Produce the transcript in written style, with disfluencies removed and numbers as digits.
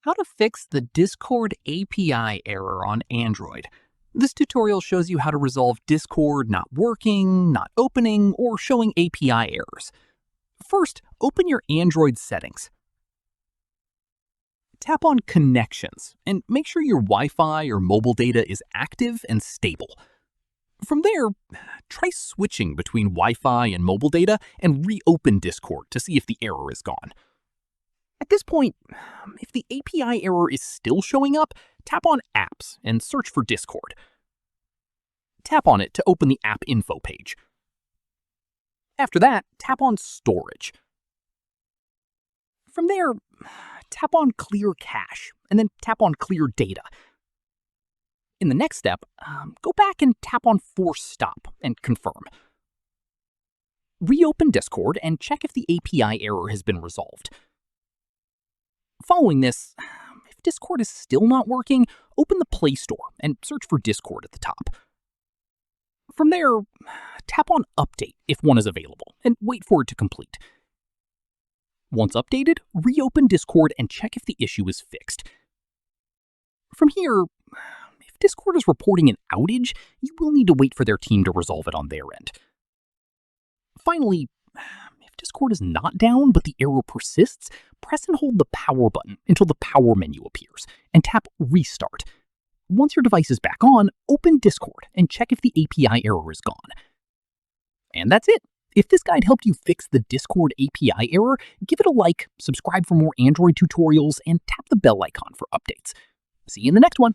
How to fix the Discord API error on Android. This tutorial shows you how to resolve Discord not working, not opening, or showing API errors. First, open your Android settings. Tap on Connections and make sure your Wi-Fi or mobile data is active and stable. From there, try switching between Wi-Fi and mobile data and reopen Discord to see if the error is gone. At this point, if the API error is still showing up, tap on Apps and search for Discord. Tap on it to open the app info page. After that, tap on Storage. From there, tap on Clear Cache, and then tap on Clear Data. In the next step, go back and tap on Force Stop and confirm. Reopen Discord and check if the API error has been resolved. Following this, if Discord is still not working, open the Play Store and search for Discord at the top. From there, tap on Update if one is available, and wait for it to complete. Once updated, reopen Discord and check if the issue is fixed. From here, if Discord is reporting an outage, you will need to wait for their team to resolve it on their end. Finally, if Discord is not down but the error persists, press and hold the power button until the power menu appears, and tap Restart. Once your device is back on, open Discord and check if the API error is gone. And that's it. If this guide helped you fix the Discord API error, give it a like, subscribe for more Android tutorials, and tap the bell icon for updates. See you in the next one.